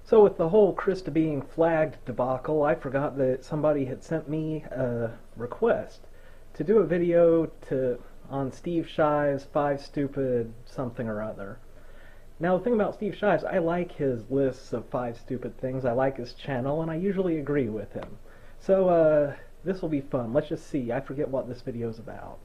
So with the whole Krista being flagged debacle, I forgot that somebody had sent me a request to do a video on Steve Shives' 5 Stupid something or other. Now the thing about Steve Shives, I like his lists of 5 stupid things, I like his channel, and I usually agree with him. So this will be fun. Let's just see. I forget what this video is about.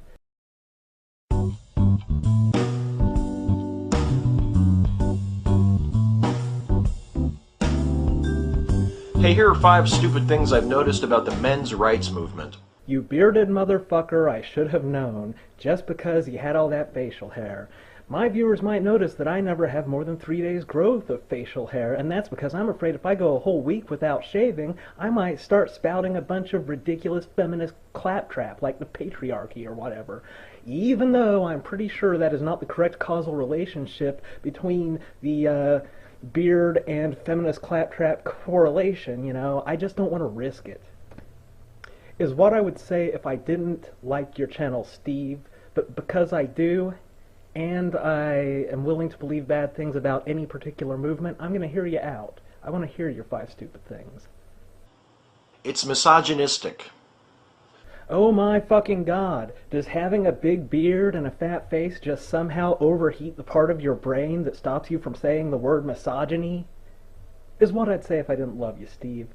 Hey, here are 5 stupid things I've noticed about the men's rights movement. You bearded motherfucker, I should have known, just because you had all that facial hair. My viewers might notice that I never have more than 3 days growth of facial hair, and that's because I'm afraid if I go a whole week without shaving, I might start spouting a bunch of ridiculous feminist claptrap, like the patriarchy or whatever. Even though I'm pretty sure that is not the correct causal relationship between the, beard and feminist claptrap correlation, you know, I just don't want to risk it. Is what I would say if I didn't like your channel, Steve, but because I do, and I am willing to believe bad things about any particular movement, I'm going to hear you out. I want to hear your 5 stupid things. It's misogynistic. Oh my fucking god, does having a big beard and a fat face just somehow overheat the part of your brain that stops you from saying the word misogyny? Is what I'd say if I didn't love you, Steve.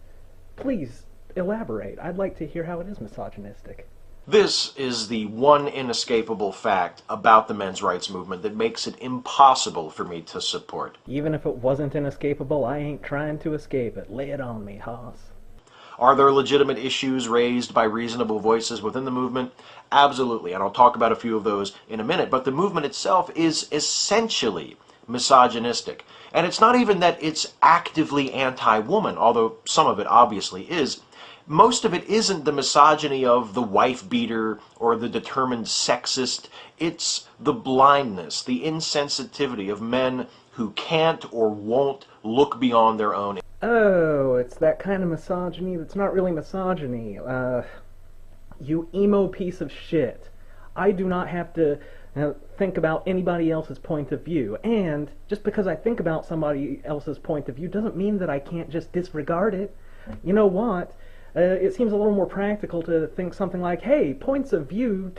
Please, elaborate. I'd like to hear how it is misogynistic. This is the one inescapable fact about the men's rights movement that makes it impossible for me to support. Even if it wasn't inescapable, I ain't trying to escape it. Lay it on me, Haas. Are there legitimate issues raised by reasonable voices within the movement? Absolutely, and I'll talk about a few of those in a minute, but the movement itself is essentially misogynistic. And it's not even that it's actively anti-woman, although some of it obviously is. Most of it isn't the misogyny of the wife-beater or the determined sexist. It's the blindness, the insensitivity of men who can't or won't look beyond their own. Oh, it's that kind of misogyny that's not really misogyny. You emo piece of shit. I do not have to think about anybody else's point of view. And just because I think about somebody else's point of view doesn't mean that I can't just disregard it. You know what? It seems a little more practical to think something like, hey, points of view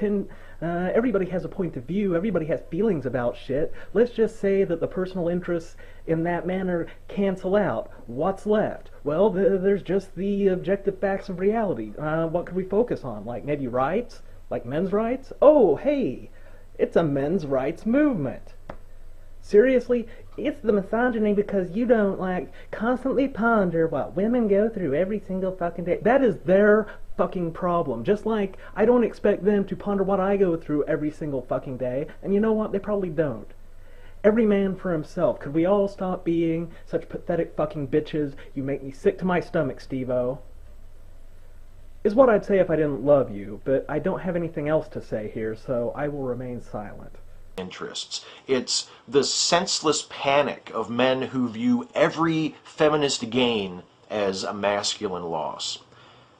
everybody has a point of view, everybody has feelings about shit. Let's just say that the personal interests in that manner cancel out. What's left? Well, there's just the objective facts of reality. What could we focus on? Like maybe rights? Like men's rights? Oh, hey, it's a men's rights movement. Seriously? It's the misogyny because you don't, like, constantly ponder what women go through every single fucking day. That is their fucking problem. Just like I don't expect them to ponder what I go through every single fucking day. And you know what? They probably don't. Every man for himself. Could we all stop being such pathetic fucking bitches? You make me sick to my stomach, Steve-O. Is what I'd say if I didn't love you, but I don't have anything else to say here, so I will remain silent. Interests. It's the senseless panic of men who view every feminist gain as a masculine loss.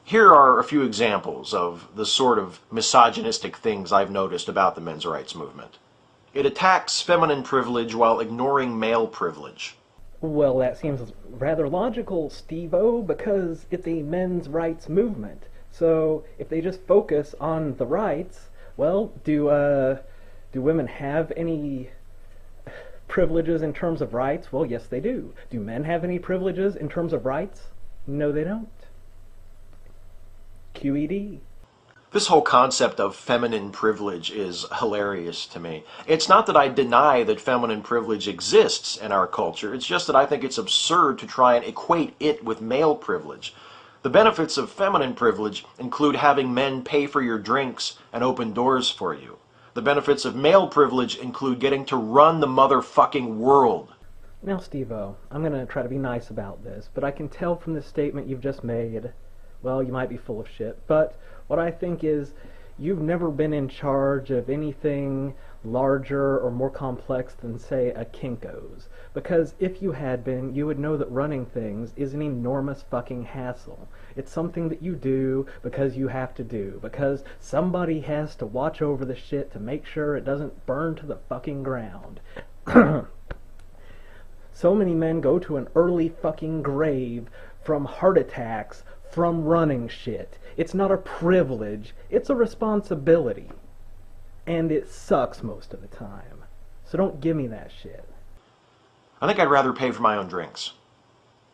Here are a few examples of the sort of misogynistic things I've noticed about the men's rights movement. It attacks feminine privilege while ignoring male privilege. Well, that seems rather logical, Steve-O, because it's a men's rights movement. So if they just focus on the rights, well, do women have any privileges in terms of rights? Well, yes, they do. Do men have any privileges in terms of rights? No, they don't. QED. This whole concept of feminine privilege is hilarious to me. It's not that I deny that feminine privilege exists in our culture, it's just that I think it's absurd to try and equate it with male privilege. The benefits of feminine privilege include having men pay for your drinks and open doors for you. The benefits of male privilege include getting to run the motherfucking world. Now, Steve-O, I'm going to try to be nice about this, but I can tell from this statement you've just made, well, you might be full of shit, but what I think is you've never been in charge of anything larger or more complex than, say, a Kinko's. Because if you had been, you would know that running things is an enormous fucking hassle. It's something that you do because you have to do, because somebody has to watch over the shit to make sure it doesn't burn to the fucking ground. So many men go to an early fucking grave from heart attacks, from running shit. It's not a privilege, it's a responsibility. And it sucks most of the time. So don't give me that shit. I think I'd rather pay for my own drinks.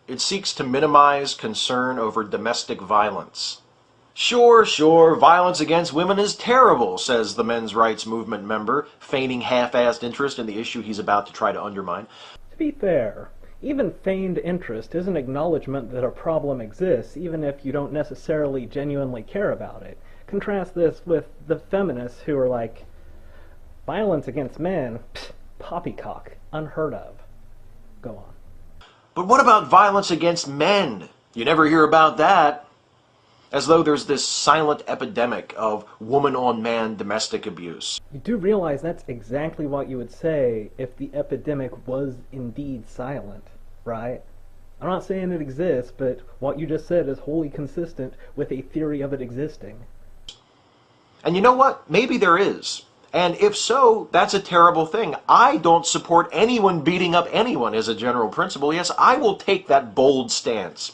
It seeks to minimize concern over domestic violence. Sure, violence against women is terrible, says the men's rights movement member, feigning half-assed interest in the issue he's about to try to undermine. To be fair, even feigned interest is an acknowledgement that a problem exists, even if you don't necessarily genuinely care about it. Contrast this with the feminists who are like, violence against men, pfft, poppycock, unheard of. Go on. But what about violence against men? You never hear about that. As though there's this silent epidemic of woman-on-man domestic abuse. You do realize that's exactly what you would say if the epidemic was indeed silent, right? I'm not saying it exists, but what you just said is wholly consistent with a theory of it existing. And you know what? Maybe there is. And if so, that's a terrible thing. I don't support anyone beating up anyone as a general principle. Yes, I will take that bold stance.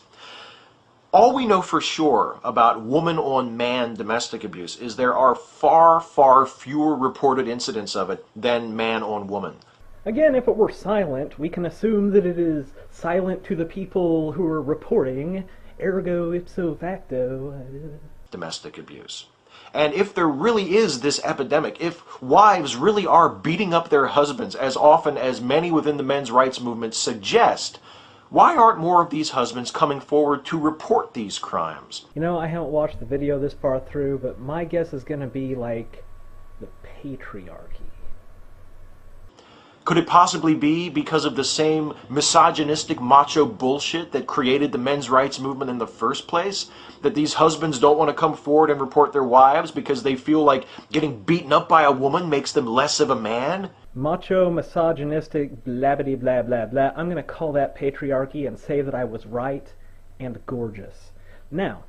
All we know for sure about woman-on-man domestic abuse is there are far fewer reported incidents of it than man-on-woman. Again, if it were silent, we can assume that it is silent to the people who are reporting, ergo ipso facto. Domestic abuse. And if there really is this epidemic, if wives really are beating up their husbands as often as many within the men's rights movement suggest, why aren't more of these husbands coming forward to report these crimes? You know, I haven't watched the video this far through, but my guess is going to be like the patriarchy. Could it possibly be because of the same misogynistic macho bullshit that created the men's rights movement in the first place? That these husbands don't want to come forward and report their wives because they feel like getting beaten up by a woman makes them less of a man? Macho, misogynistic, blah-bitty blah blah blah. I'm going to call that patriarchy and say that I was right and gorgeous. Now,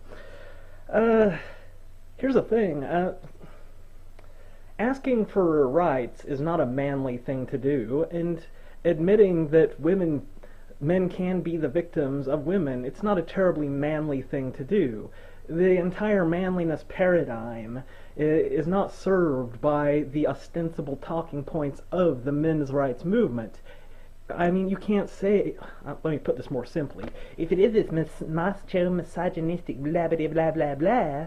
here's the thing. Asking for rights is not a manly thing to do, and admitting that men can be the victims of women, it's not a terribly manly thing to do. The entire manliness paradigm is not served by the ostensible talking points of the men's rights movement. I mean, you can't say... let me put this more simply. If it is this macho, misogynistic blah blah blah blah blah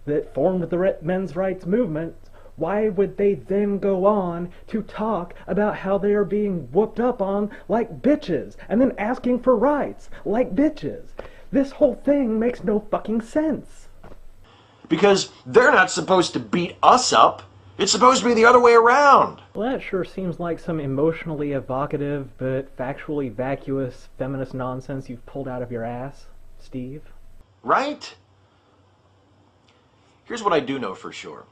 that formed the men's rights movement, why would they then go on to talk about how they are being whooped up on like bitches, and then asking for rights like bitches? This whole thing makes no fucking sense. Because they're not supposed to beat us up. It's supposed to be the other way around. Well, that sure seems like some emotionally evocative but factually vacuous feminist nonsense you've pulled out of your ass, Steve. Right? Here's what I do know for sure.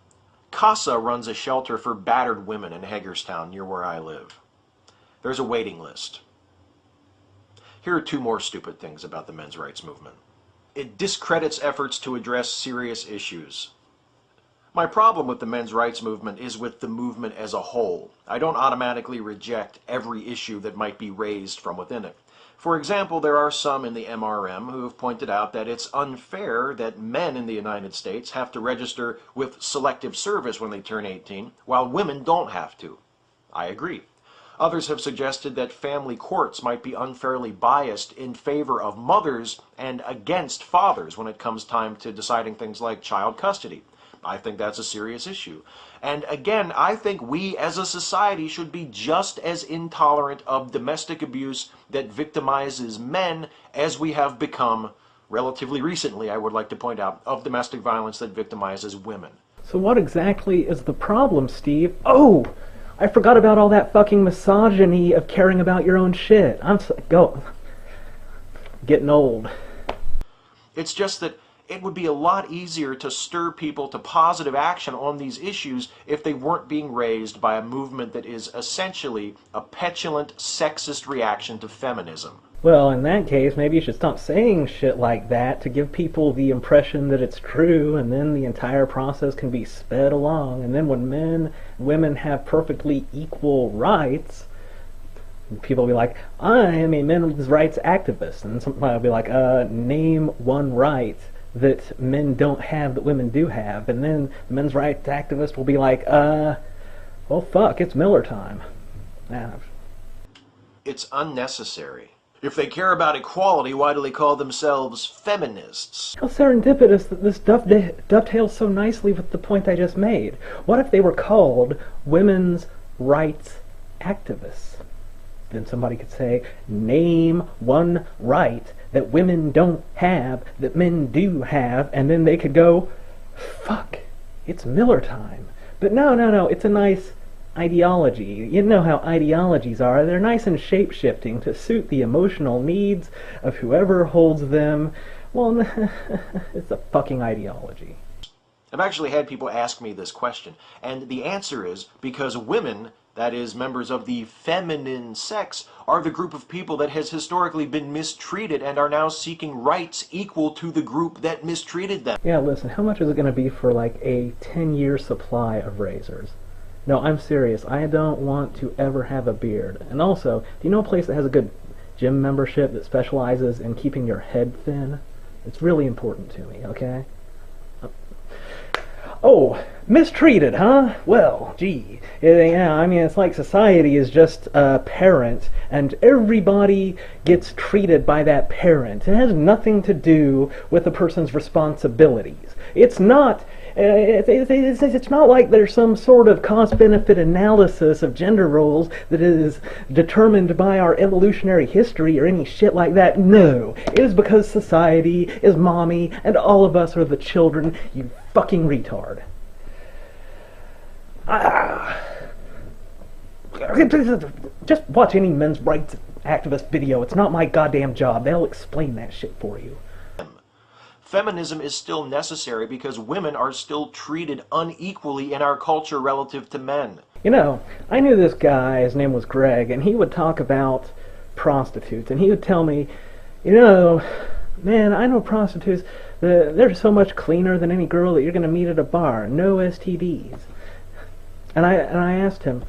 CASA runs a shelter for battered women in Hagerstown, near where I live. There's a waiting list. Here are two more stupid things about the men's rights movement. It discredits efforts to address serious issues. My problem with the men's rights movement is with the movement as a whole. I don't automatically reject every issue that might be raised from within it. For example, there are some in the MRM who have pointed out that it's unfair that men in the United States have to register with selective service when they turn 18, while women don't have to. I agree. Others have suggested that family courts might be unfairly biased in favor of mothers and against fathers when it comes time to deciding things like child custody. I think that's a serious issue. And again, I think we as a society should be just as intolerant of domestic abuse that victimizes men as we have become, relatively recently, I would like to point out, of domestic violence that victimizes women. So what exactly is the problem, Steve? Oh! I forgot about all that fucking misogyny of caring about your own shit. Getting old. It's just that it would be a lot easier to stir people to positive action on these issues if they weren't being raised by a movement that is essentially a petulant, sexist reaction to feminism. Well, in that case, maybe you should stop saying shit like that to give people the impression that it's true, and then the entire process can be sped along. And then when men and women have perfectly equal rights, And people will be like, I am a men's rights activist. And somebody will be like, name one right that men don't have that women do have. And then the men's rights activist will be like, well, fuck, it's Miller time. It's unnecessary. If they care about equality, why do they call themselves feminists? How serendipitous that this dovetails so nicely with the point I just made. What if they were called women's rights activists? Then somebody could say, name one right that women don't have that men do have, and then they could go, fuck, it's Miller time. But no, it's a nice ideology. You know how ideologies are. They're nice and shape-shifting to suit the emotional needs of whoever holds them. Well, it's a fucking ideology. I've actually had people ask me this question, and the answer is because women, that is, members of the feminine sex, are the group of people that has historically been mistreated and are now seeking rights equal to the group that mistreated them. Yeah, listen, how much is it going to be for like a 10-year supply of razors? No, I'm serious. I don't want to ever have a beard. And also, do you know a place that has a good gym membership that specializes in keeping your head thin? It's really important to me, okay? Oh, mistreated, huh? Well, gee. Yeah, I mean, it's like society is just a parent, and everybody gets treated by that parent. It has nothing to do with the person's responsibilities. It's not... It's not like there's some sort of cost-benefit analysis of gender roles that is determined by our evolutionary history or any shit like that. No, it is because society is mommy and all of us are the children, you fucking retard. Just watch any men's rights activist video. It's not my goddamn job. They'll explain that shit for you. Feminism is still necessary because women are still treated unequally in our culture relative to men. You know, I knew this guy, his name was Greg, and he would talk about prostitutes, and he would tell me, you know, man, I know prostitutes, they're so much cleaner than any girl that you're going to meet at a bar, no STDs. And I asked him,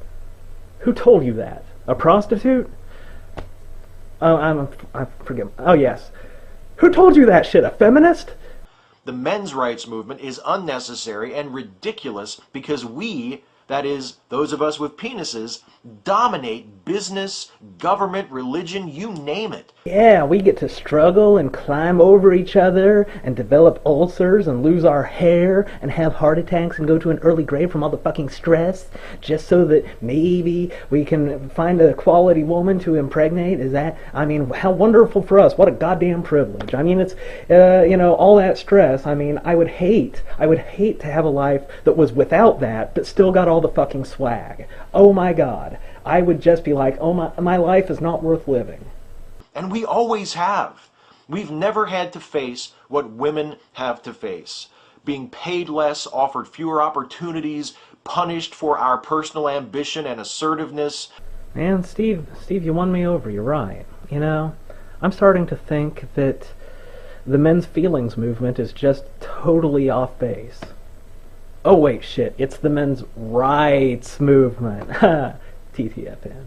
who told you that? A prostitute? Oh, I forget. Oh, yes. Who told you that shit? A feminist? The men's rights movement is unnecessary and ridiculous because we, that is, those of us with penises, dominate business, government, religion, you name it. Yeah, we get to struggle and climb over each other and develop ulcers and lose our hair and have heart attacks and go to an early grave from all the fucking stress just so that maybe we can find a quality woman to impregnate. Is that, I mean, how wonderful for us. What a goddamn privilege. I mean, it's, you know, all that stress. I mean, I would hate to have a life that was without that but still got all the fucking swag. Oh my God. I would just be like, oh my life is not worth living. And we always have. We've never had to face what women have to face. Being paid less, offered fewer opportunities, punished for our personal ambition and assertiveness. Man, Steve, you won me over. You're right. You know, I'm starting to think that the men's feelings movement is just totally off base. Oh wait, shit, it's the men's rights movement. TTFN.